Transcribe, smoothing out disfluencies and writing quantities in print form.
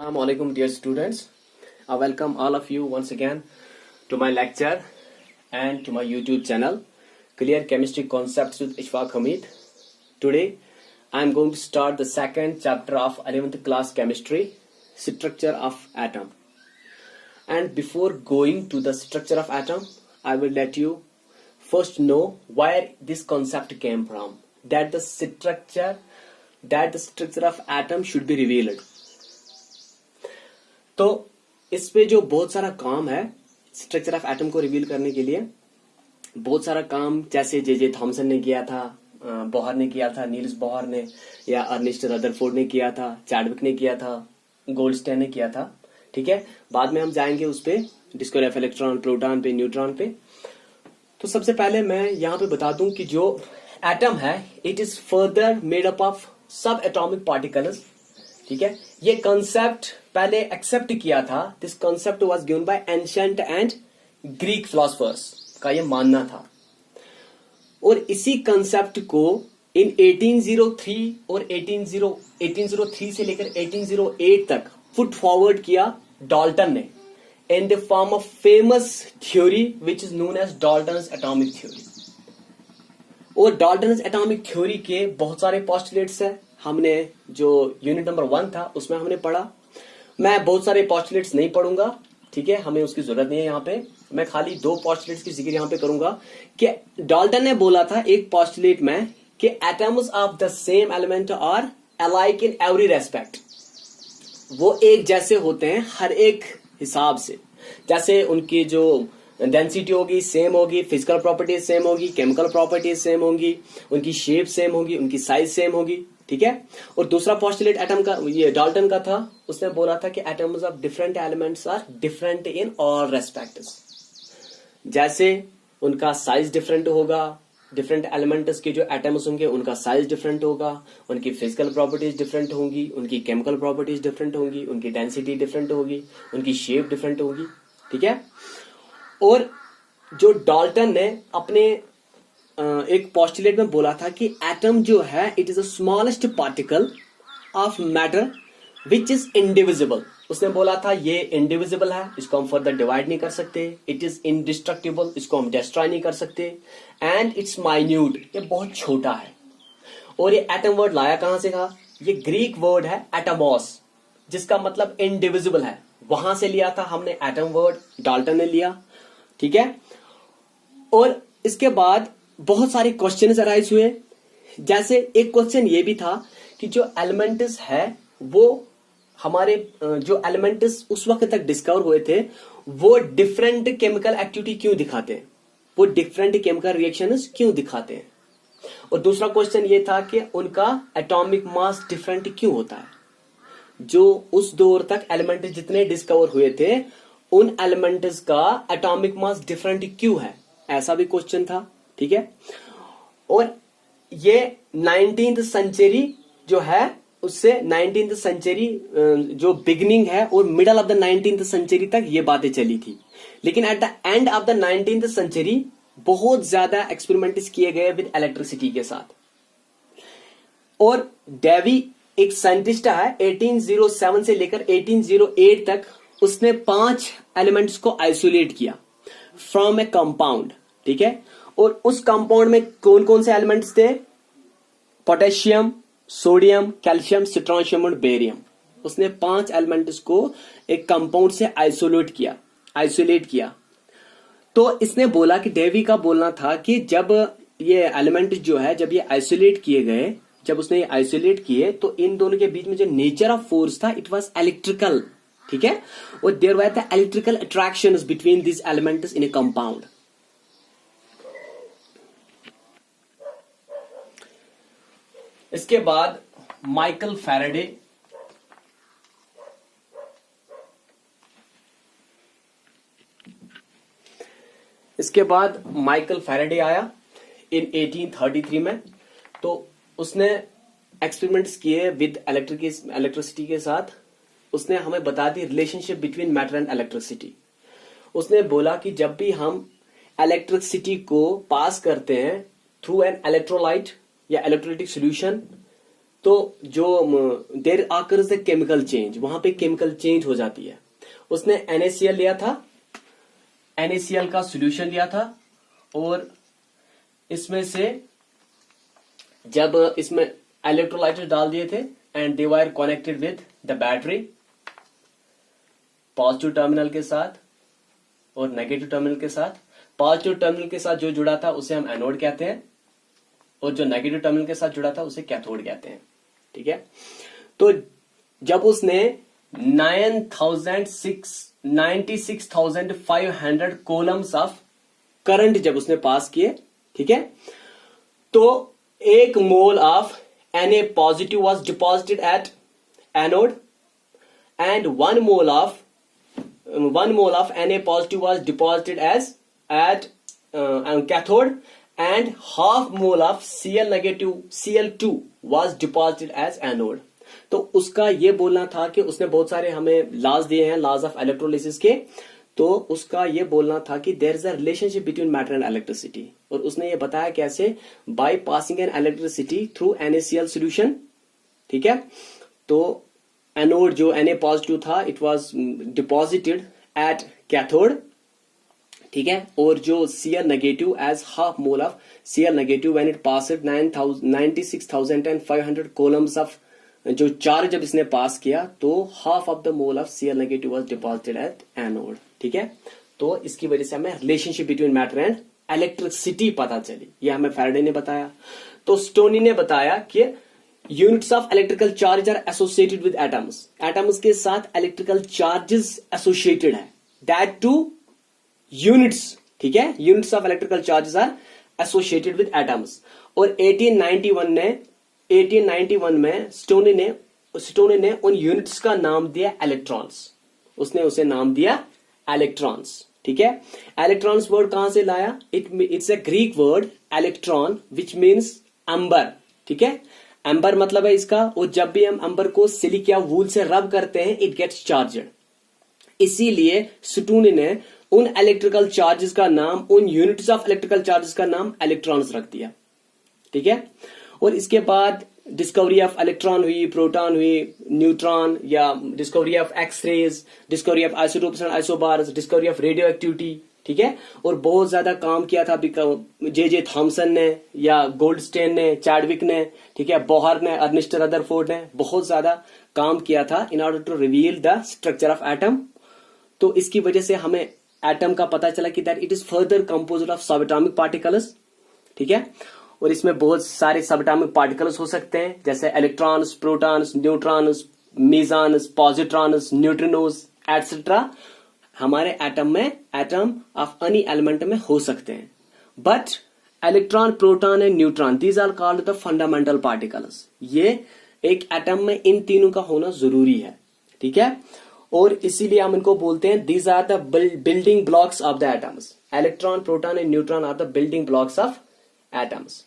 Assalamu alaikum dear students. I welcome all of you once again to my lecture and to my YouTube channel Clear Chemistry Concepts with Ishfaq Hamid. Today I am going to start the second chapter of 11th class chemistry, structure of atom. And before going to the structure of atom, I will let you first know where this concept came from, that the structure of atom should be revealed. तो इस पे जो बहुत सारा काम है structure of atom को reveal करने के लिए, बहुत सारा काम जैसे जे थॉमसन ने किया था, बोहर ने किया था, नील्स बोहर ने, या अर्नेस्ट रदरफोर्ड ने किया था, चैडविक ने किया था, गोल्डस्टाइन ने किया था. ठीक है, बाद में हम जाएंगे उस पे, डिस्कवरी ऑफ इलेक्ट्रॉन, प्रोटॉन पे, न्यूट्रॉन पे. तो सबसे पहले मैं यहाँ पे बता दूं कि जो एटम है it is further made up of subatomic particles. ठीक है, ये कंसेप्ट पहले एक्सेप्ट किया था. This concept was given by ancient and Greek philosophers का ये मानना था. और इसी कंसेप्ट को इन 1803 और 1803 से लेकर 1808 तक पुट फॉरवर्ड किया डाल्टन ने in the form of famous theory which is known as Dalton's atomic theory. और डाल्टन्स एटॉमिक थ्योरी के बहुत सारे पोस्टुलेट्स है. हमने जो यूनिट नंबर 1 था उसमें हमने पढ़ा. मैं बहुत सारे पोस्टुलेट्स नहीं पढ़ूंगा, ठीक है, हमें उसकी जरूरत नहीं है. यहाँ पे मैं खाली 2 पोस्टुलेट्स की जिक्र यहाँ पे करूंगा कि डाल्टन ने बोला था एक पोस्टुलेट में कि atoms of the same element are alike in every respect. वो एक जैसे होते हैं हर एक हिसाब से. जैसे उनकी जो डेंसिटी होगी सेम होगी, फिजिकल प्रॉपर्टीज सेम होगी, केमिकल प्रॉपर्टीज सेम होगी, उनकी शेप सेम होगी, उनकी साइज सेम होगी. ठीक है. और दूसरा पोस्टुलेट एटम का, ये डाल्टन का था, उसने बोला था कि atoms of different elements are different in all respects. जैसे उनका साइज डिफरेंट होगा, डिफरेंट एलिमेंट्स के जो एटम्स होंगे उनका साइज डिफरेंट होगा, उनकी फिजिकल प्रॉपर्टीज डिफरेंट होंगी, उनकी केमिकल प्रॉपर्टीज डिफरेंट होंगी, उनकी डेंसिटी डिफरेंट होगी, उनकी शेप डिफरेंट होगी. ठीक है. और जो डाल्टन ने अपने एक पोस्टुलेट में बोला था कि एटम जो है it is the smallest particle of matter which is indivisible. उसने बोला था ये इंडिविजिबल है, इसको हम फर्दर डिवाइड नहीं कर सकते. इट इज इंडिस्ट्रक्टिबल, इसको हम डिस्ट्रॉय नहीं कर सकते. एंड इट्स माइन्यूट, ये बहुत छोटा है. और ये एटम वर्ड लाया कहां से था? ये ग्रीक वर्ड है एटमॉस, जिसका मतलब इंडिविजिबल है. वहां से लिया था हमने एटम वर्ड, डाल्टन ने लिया. ठीक है. और इसके बाद बहुत सारे क्वेश्चन अराइज हुए. जैसे एक क्वेश्चन ये भी था कि जो एलिमेंट्स है वो हमारे जो एलिमेंट्स उस वक्त तक डिस्कवर हुए थे वो डिफरेंट केमिकल एक्टिविटी क्यों दिखाते हैं, वो डिफरेंट केमिकल रिएक्शंस क्यों दिखाते हैं. और दूसरा क्वेश्चन ये था कि उनका एटॉमिक मास डिफरेंट क्यों होता है. जो उस दौर तक एलिमेंट जितने डिस्कवर हुए थे उन एलिमेंट्स का एटॉमिक मास डिफरेंट क्यों है, ऐसा भी क्वेश्चन था. ठीक है. और ये 19th सेंचुरी जो है उससे 19th सेंचुरी जो बिगिनिंग है और middle of the 19th century तक ये बातें चली थी. लेकिन at the end of the 19th century बहुत ज्यादा एक्सपेरिमेंट्स किए गए विद इलेक्ट्रिसिटी के साथ. और डेवी एक साइंटिस्ट है, 1807 से लेकर 1808 तक उसने 5 एलिमेंट्स को आइसोलेट किया फ्रॉम ए कंपाउंड. ठीक है. और उस कंपाउंड में कौन कौन से एलिमेंट्स थे? पोटेशियम, सोडियम, कैल्शियम, सिट्रोनियम और बेरियम. उसने 5 एलिमेंट्स को एक कंपाउंड से आइसोलेट किया. तो इसने बोला कि डेवी का बोलना था कि जब ये एलिमेंट जो है जब ये आइसोलेट किए गए, जब उसने ये आइसोलेट किए तो इन दोनों के बीच में जो नेचर ऑफ फोर्स था इट वाज इलेक्ट्रिकल. ठीक है. और there were the electrical attractions between this elements in a compound. इसके बाद माइकल फैराडे आया इन 1833 में. तो उसने एक्सपेरिमेंट्स किए विद इलेक्ट्रिसिटी के साथ. उसने हमें बता दी relationship between matter and electricity. उसने बोला कि जब भी हम इलेक्ट्रिसिटी को पास करते हैं थ्रू एन इलेक्ट्रोलाइट या इलेक्ट्रोलाइटिक सॉल्यूशन तो जो there occurs the chemical change, वहां पे केमिकल चेंज हो जाती है। उसने NaCl लिया था, NaCl का सॉल्यूशन लिया था, और इसमें से जब इसमें इलेक्ट्रोलाइट्स डाल दिए थे and they were connected with the battery, positive terminal के साथ और नेगेटिव टर्मिनल के साथ। पॉजिटिव टर्मिनल के साथ जो जुड़ा था उसे हम एनोड कहते हैं, और जो नेगेटिव टर्मिनल के साथ जुड़ा था उसे कैथोड कहते हैं। ठीक है, तो जब उसने 96,500 कॉलम्स ऑफ करंट जब उसने पास किए, ठीक है, तो 1 mole of Na positive was deposited at anode and 1 mole of Na positive was deposited as at cathode, and half mole of Cl negative Cl2 was deposited as anode। तो उसका ये बोलना था कि उसने बहुत सारे हमें लॉज दिए हैं, लॉज ऑफ इलेक्ट्रोलिसिस के, तो उसका ये बोलना था कि there is a relationship between matter and electricity, और उसने ये बताया कैसे, by passing an electricity through NaCl solution. ठीक है, तो एनोड जो Na पॉजिटिव था it was deposited at cathode, ठीक है, और जो Cl negative as half mole of Cl negative when it passed 96,500 coulombs of जो चार्ज जब इसने पास किया, तो half of the mole of Cl negative was deposited at anode. ठीक है, तो इसकी वजह से हमें relationship between matter and electricity पता चली, ये हमें फैराडे ने बताया। तो स्टोनी ने बताया कि units of electrical charge are associated with atoms, atoms के साथ इलेक्ट्रिकल चार्जेस एसोसिएटेड है, दैट टू यूनिट्स। ठीक है, units of electrical charges are associated with atoms. और 1891 में स्टोनी ने उन यूनिट्स का नाम दिया इलेक्ट्रॉन्स, उसने उसे नाम दिया इलेक्ट्रॉन्स। ठीक है, इलेक्ट्रॉन्स वर्ड कहां से लाया, it's a Greek word electron which means amber. ठीक है, एम्बर मतलब है इसका, और जब भी हम एम्बर को सिलिक या वूल से रब करते हैं इट गेट्स चार्जड, इसीलिए स्टोनी ने उन इलेक्ट्रिकल चार्जेस का नाम, उन यूनिट्स ऑफ इलेक्ट्रिकल चार्जेस का नाम इलेक्ट्रॉन्स रख दिया। ठीक है, और इसके बाद डिस्कवरी ऑफ इलेक्ट्रॉन हुई, प्रोटॉन हुई, न्यूट्रॉन, या discovery of X rays, discovery of isotopes and isobars, discovery of radioactivity. ठीक है, और बहुत ज्यादा काम किया था जे थॉमसन ने, या गोल्डस्टेन ने, चैडविक ने, ठीक है, बोहर ने, अर्नेस्ट रदरफोर्ड ने बहुत ज्यादा काम किया था in order to reveal the structure of atom. तो इसकी वजह से हमें एटम का पता चला कि that it is further composed of subatomic particles. ठीक है, और इसमें बहुत सारे सबएटॉमिक पार्टिकल्स हो सकते हैं, जैसे electrons, protons, neutrons, mesons, positrons, neutrinos etcetera हमारे एटम में, एटम ऑफ एनी एलिमेंट में हो सकते हैं। But electron, proton and neutron these are called the fundamental particles, ये एक एटम में इन तीनों का होना जरूरी है। ठीक है, और इसीलिए हम इनको बोलते हैं these are the building blocks of the atoms. Electron, proton and neutron are the building blocks of atoms.